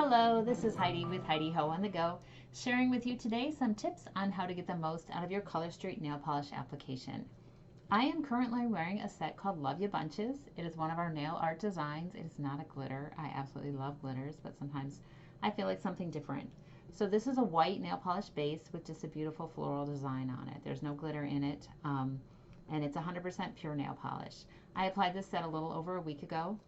Hello, this is Heidi with Heidi Ho on the Go, sharing with you today some tips on how to get the most out of your Color Street nail polish application. I am currently wearing a set called Love Ya Bunches. It is one of our nail art designs. It is not a glitter. I absolutely love glitters, but sometimes I feel like something different. So this is a white nail polish base with just a beautiful floral design on it. There's no glitter in it, and it's 100% pure nail polish. I applied this set a little over a week ago,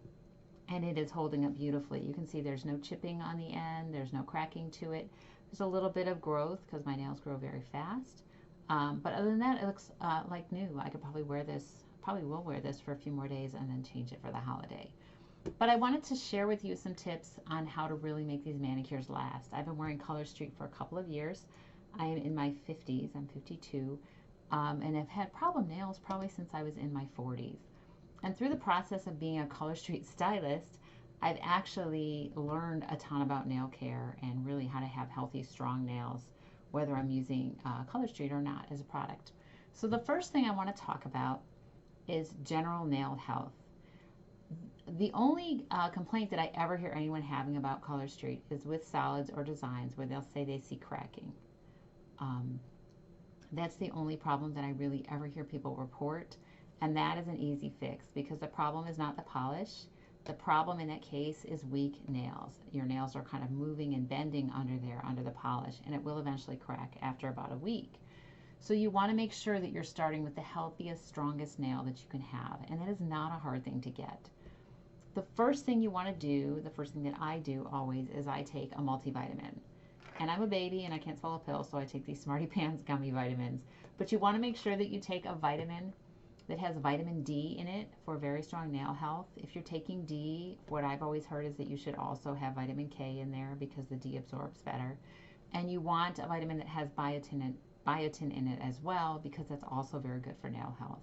and it is holding up beautifully. You can see there's no chipping on the end, there's no cracking to it. There's a little bit of growth because my nails grow very fast. But other than that, it looks like new. I could probably wear this, probably will wear this for a few more days and then change it for the holiday. But I wanted to share with you some tips on how to really make these manicures last. I've been wearing Color Street for a couple of years. I am in my 50s, I'm 52, and I've had problem nails probably since I was in my 40s. And through the process of being a Color Street stylist, I've actually learned a ton about nail care and really how to have healthy, strong nails, whether I'm using Color Street or not as a product. So the first thing I want to talk about is general nail health. The only complaint that I ever hear anyone having about Color Street is with solids or designs where they'll say they see cracking. That's the only problem that I really ever hear people report. And that is an easy fix because the problem is not the polish. The problem in that case is weak nails. Your nails are kind of moving and bending under there, under the polish, and it will eventually crack after about a week. So you want to make sure that you're starting with the healthiest, strongest nail that you can have, and that is not a hard thing to get. The first thing you want to do, the first thing that I do always, is I take a multivitamin. And I'm a baby and I can't swallow pills, so I take these Smarty Pants gummy vitamins. But you want to make sure that you take a vitamin that has vitamin D in it for very strong nail health. If you're taking D, what I've always heard is that you should also have vitamin K in there because the D absorbs better. And you want a vitamin that has biotin in it as well because that's also very good for nail health.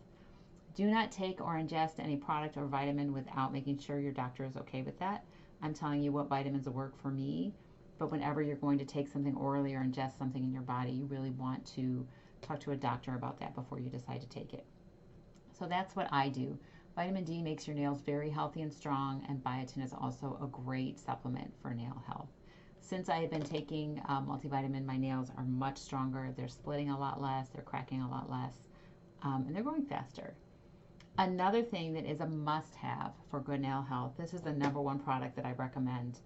Do not take or ingest any product or vitamin without making sure your doctor is okay with that. I'm telling you what vitamins will work for me, but whenever you're going to take something orally or ingest something in your body, you really want to talk to a doctor about that before you decide to take it. So that's what I do. Vitamin D makes your nails very healthy and strong, and biotin is also a great supplement for nail health. Since I have been taking multivitamin, my nails are much stronger. They're splitting a lot less, they're cracking a lot less, and they're growing faster. Another thing that is a must-have for good nail health, this is the #1 product that I recommend,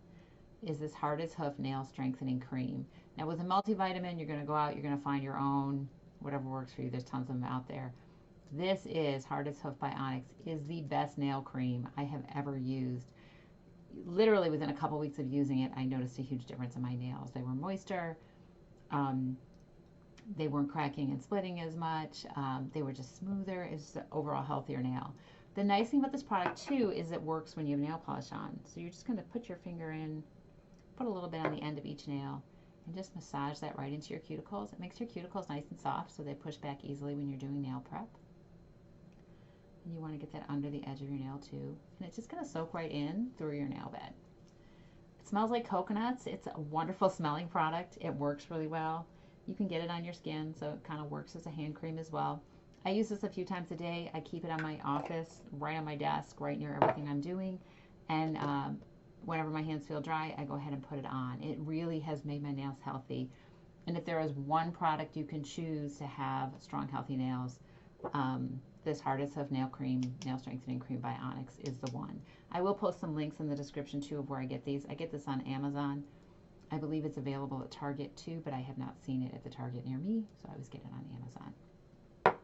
is this Hard as Hoof Nail Strengthening Cream. Now with a multivitamin, you're going to go out, you're going to find your own, whatever works for you. There's tons of them out there. This is Hard as Hoof by Onyx, is the best nail cream I have ever used. Literally within a couple weeks of using it, I noticed a huge difference in my nails. They were moister, they weren't cracking and splitting as much, they were just smoother. It's just an overall healthier nail. The nice thing about this product too is it works when you have nail polish on. So you're just going to put your finger in, put a little bit on the end of each nail, and just massage that right into your cuticles. It makes your cuticles nice and soft so they push back easily when you're doing nail prep. And you want to get that under the edge of your nail too. And it's just going to soak right in through your nail bed. It smells like coconuts. It's a wonderful smelling product. It works really well. You can get it on your skin, so it kind of works as a hand cream as well. I use this a few times a day. I keep it on my office, right on my desk, right near everything I'm doing. And whenever my hands feel dry, I go ahead and put it on. It really has made my nails healthy. And if there is one product you can choose to have strong, healthy nails, this Hard as Hoof Nail Strengthening Cream by Onyx is the one. I will post some links in the description too of where I get these. I get this on Amazon. I believe it's available at Target too, but I have not seen it at the Target near me, so I always get it on Amazon.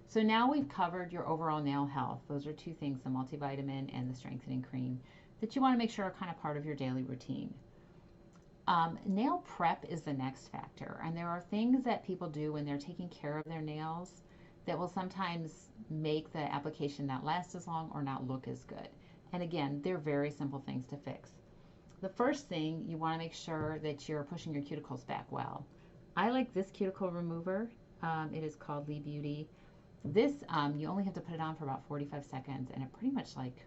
So now we've covered your overall nail health. Those are two things, the multivitamin and the strengthening cream, that you want to make sure are kind of part of your daily routine. Nail prep is the next factor, and there are things that people do when they're taking care of their nails that will sometimes make the application not last as long or not look as good. And again, they're very simple things to fix. The first thing, you want to make sure that you're pushing your cuticles back well. I like this cuticle remover. It is called Lee Beauty. This, you only have to put it on for about 45 seconds, and it pretty much like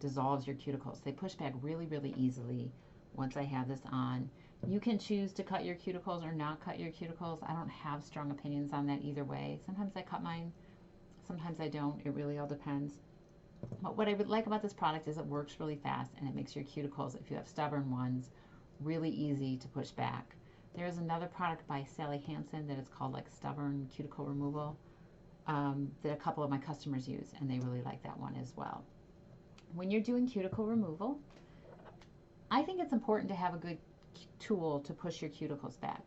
dissolves your cuticles. They push back really, really easily once I have this on. You can choose to cut your cuticles or not cut your cuticles. I don't have strong opinions on that either way. Sometimes I cut mine, sometimes I don't. It really all depends. But what I would like about this product is it works really fast and it makes your cuticles, if you have stubborn ones really easy to push back. There's another product by Sally Hansen that is called like Stubborn Cuticle Removal, that a couple of my customers use, and they really like that one as well. When you're doing cuticle removal, I think it's important to have a good tool to push your cuticles back.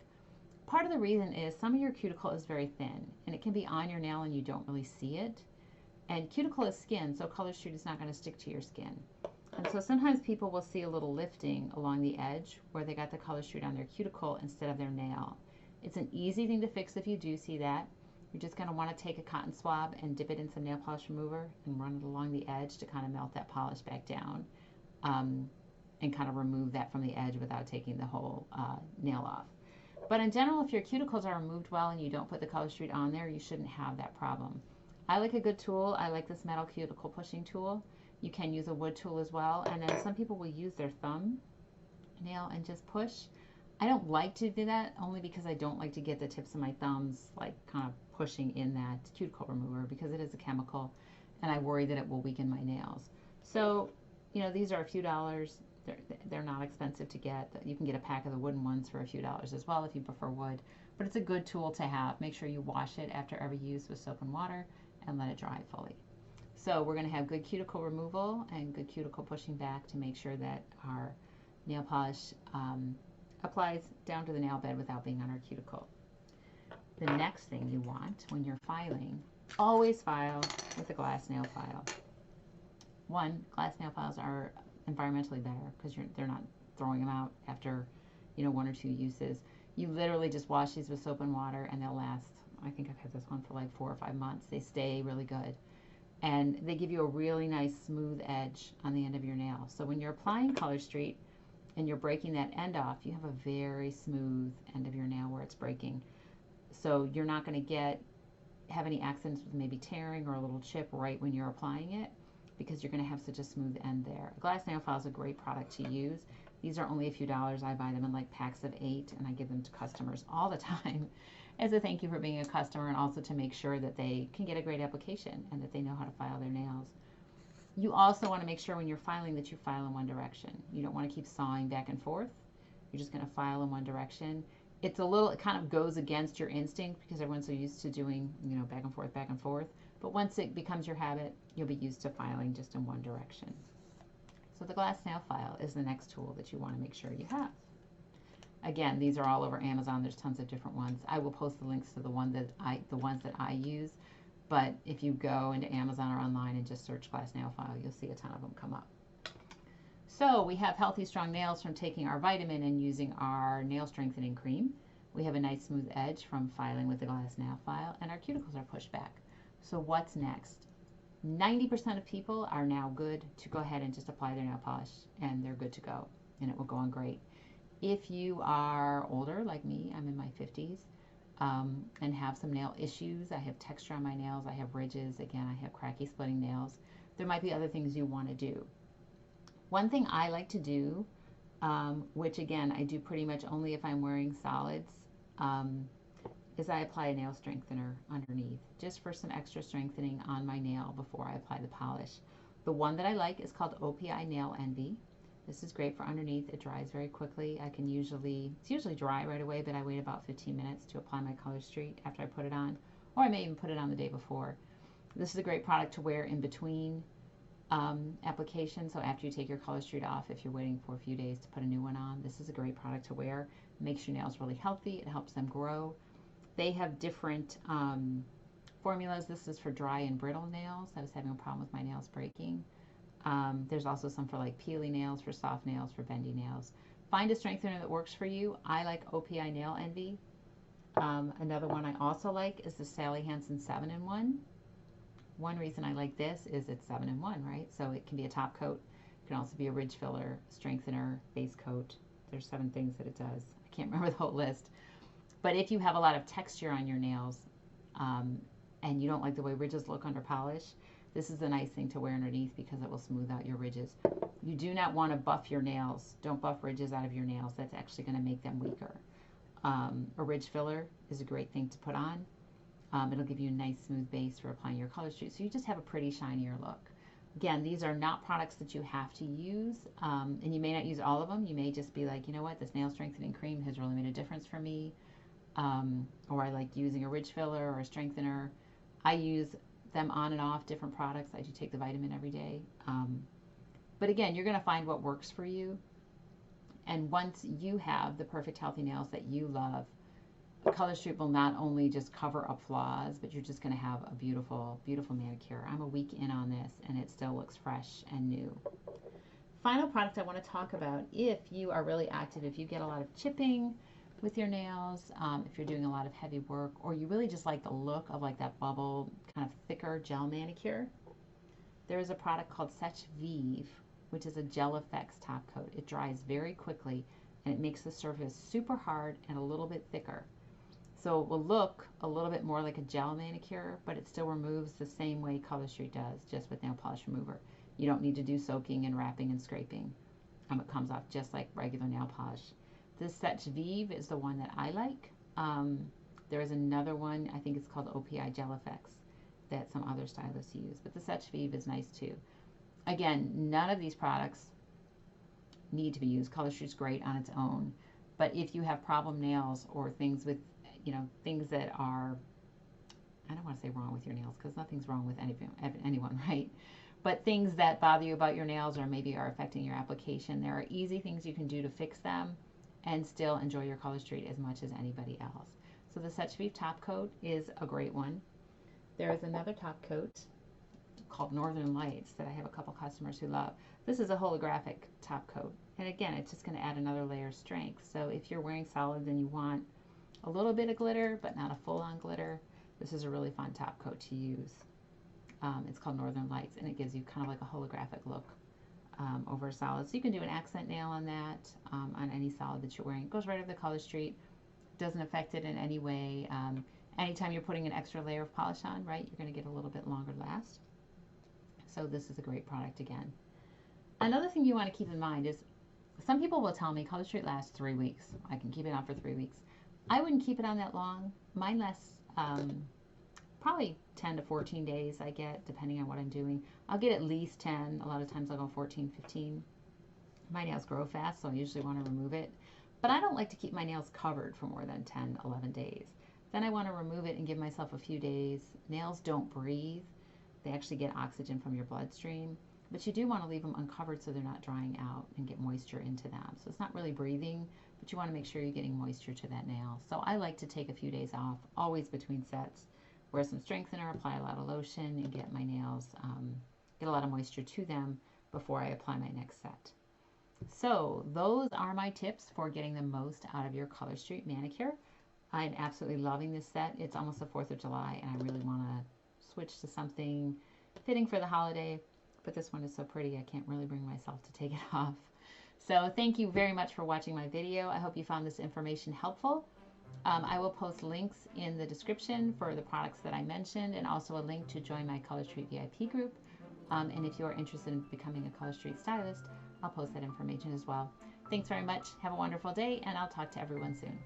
Part of the reason is some of your cuticle is very thin, and it can be on your nail and you don't really see it. And cuticle is skin, so Color Street is not going to stick to your skin. And so sometimes people will see a little lifting along the edge where they got the Color Street on their cuticle instead of their nail. It's an easy thing to fix if you do see that. You're just going to want to take a cotton swab and dip it in some nail polish remover and run it along the edge to kind of melt that polish back down, and kind of remove that from the edge without taking the whole nail off. But in general, if your cuticles are removed well and you don't put the Color Street on there, you shouldn't have that problem. I like a good tool. I like this metal cuticle pushing tool. You can use a wood tool as well. And then some people will use their thumb nail and just push. I don't like to do that, only because I don't like to get the tips of my thumbs like kind of pushing in that cuticle remover, because it is a chemical and I worry that it will weaken my nails. So, you know, these are a few dollars. They're not expensive to get. You can get a pack of the wooden ones for a few dollars as well if you prefer wood. But it's a good tool to have. Make sure you wash it after every use with soap and water and let it dry fully. So we're going to have good cuticle removal and good cuticle pushing back to make sure that our nail polish applies down to the nail bed without being on our cuticle. The next thing you want when you're filing, always file with a glass nail file. One, glass nail files are environmentally better because they're not throwing them out after, you know, 1 or 2 uses. You literally just wash these with soap and water and they'll last. I think I've had this one for like 4 or 5 months. They stay really good. And they give you a really nice smooth edge on the end of your nail. So when you're applying Color Street and you're breaking that end off, you have a very smooth end of your nail where it's breaking. So you're not going to have any accidents with maybe tearing or a little chip right when you're applying it, because you're going to have such a smooth end there. A glass nail file is a great product to use. These are only a few dollars. I buy them in like packs of 8 and I give them to customers all the time as a thank you for being a customer, and also to make sure that they can get a great application and that they know how to file their nails. You also want to make sure when you're filing that you file in one direction. You don't want to keep sawing back and forth. You're just going to file in one direction. It kind of goes against your instinct because everyone's so used to doing, you know, back and forth, back and forth. But once it becomes your habit, you'll be used to filing just in one direction. So the glass nail file is the next tool that you want to make sure you have. Again, these are all over Amazon. There's tons of different ones. I will post the links to the ones that I use. But if you go into Amazon or online and just search glass nail file, you'll see a ton of them come up. So we have healthy, strong nails from taking our vitamin and using our nail strengthening cream. We have a nice smooth edge from filing with the glass nail file, and our cuticles are pushed back. So what's next? 90% of people are now good to go ahead and just apply their nail polish, and they're good to go, and it will go on great. If you are older, like me, I'm in my 50s, and have some nail issues, I have texture on my nails, I have ridges, again, I have cracky splitting nails, there might be other things you want to do. One thing I like to do, which again, I do pretty much only if I'm wearing solids, is I apply a nail strengthener underneath, just for some extra strengthening on my nail before I apply the polish. The one that I like is called OPI Nail Envy. This is great for underneath. It dries very quickly. It's usually dry right away, but I wait about 15 minutes to apply my Color Street after I put it on, or I may even put it on the day before. This is a great product to wear in between applications. So after you take your Color Street off, if you're waiting for a few days to put a new one on, this is a great product to wear. It makes your nails really healthy. It helps them grow. They have different formulas. This is for dry and brittle nails. I was having a problem with my nails breaking. There's also some for like peely nails, for soft nails, for bendy nails. Find a strengthener that works for you. I like OPI Nail Envy. Another one I also like is the Sally Hansen 7-in-1. One reason I like this is it's 7-in-1, right? So it can be a top coat. It can also be a ridge filler, strengthener, base coat. There's 7 things that it does. I can't remember the whole list. But if you have a lot of texture on your nails and you don't like the way ridges look under polish, this is a nice thing to wear underneath because it will smooth out your ridges. You do not want to buff your nails. Don't buff ridges out of your nails. That's actually going to make them weaker. A ridge filler is a great thing to put on. It'll give you a nice smooth base for applying your Color Street. So you just have a pretty shinier look. Again, these are not products that you have to use, and you may not use all of them. You may just be like, you know what, this nail strengthening cream has really made a difference for me, or I like using a ridge filler or a strengthener. I use them on and off, different products. I do take the vitamin every day. But again, you're going to find what works for you. And once you have the perfect healthy nails that you love, Color Street will not only just cover up flaws, but you're just going to have a beautiful, beautiful manicure. I'm a week in on this, and it still looks fresh and new. Final product I want to talk about, if you are really active, if you get a lot of chipping with your nails, if you're doing a lot of heavy work, or you really just like the look of like that bubble, kind of thicker gel manicure, there is a product called Sech Vive, which is a gel effects top coat. It dries very quickly, and it makes the surface super hard and a little bit thicker. So it will look a little bit more like a gel manicure, but it still removes the same way Color Street does, just with nail polish remover. You don't need to do soaking and wrapping and scraping. It comes off just like regular nail polish. This Sech Vive is the one that I like. There is another one, I think it's called OPI Gel Effects, that some other stylists use, but the Sech Vive is nice too. Again, none of these products need to be used. Color Street's great on its own, but if you have problem nails or things with, you know, things that are, I don't want to say wrong with your nails, because nothing's wrong with anyone, right? But things that bother you about your nails or maybe are affecting your application, there are easy things you can do to fix them and still enjoy your Color Street as much as anybody else. So the Sech Vive top coat is a great one. There is another top coat called Northern Lights that I have a couple customers who love. This is a holographic top coat, and again, it's just going to add another layer of strength. So if you're wearing solids and you want a little bit of glitter but not a full-on glitter, this is a really fun top coat to use. It's called Northern Lights, and it gives you kind of like a holographic look over a solid. So you can do an accent nail on that, on any solid that you're wearing. It goes right over the Color Street, doesn't affect it in any way. Anytime you're putting an extra layer of polish on, right, you're going to get a little bit longer last. So this is a great product again. Another thing you want to keep in mind is, some people will tell me Color Street lasts 3 weeks. I can keep it on for 3 weeks. I wouldn't keep it on that long. Mine lasts probably 10 to 14 days I get, depending on what I'm doing. I'll get at least 10. A lot of times I'll go 14, 15. My nails grow fast, so I usually want to remove it. But I don't like to keep my nails covered for more than 10, 11 days. Then I want to remove it and give myself a few days. Nails don't breathe. They actually get oxygen from your bloodstream. But you do want to leave them uncovered so they're not drying out and get moisture into them. So it's not really breathing, but you want to make sure you're getting moisture to that nail. So I like to take a few days off, always between sets, wear some strengthener, apply a lot of lotion, and get my nails, get a lot of moisture to them before I apply my next set. So those are my tips for getting the most out of your Color Street manicure. I'm absolutely loving this set. It's almost the 4th of July, and I really want to switch to something fitting for the holiday. But this one is so pretty, I can't really bring myself to take it off. So thank you very much for watching my video. I hope you found this information helpful. I will post links in the description for the products that I mentioned, and also a link to join my Color Street VIP group. And if you are interested in becoming a Color Street stylist, I'll post that information as well. Thanks very much. Have a wonderful day, and I'll talk to everyone soon.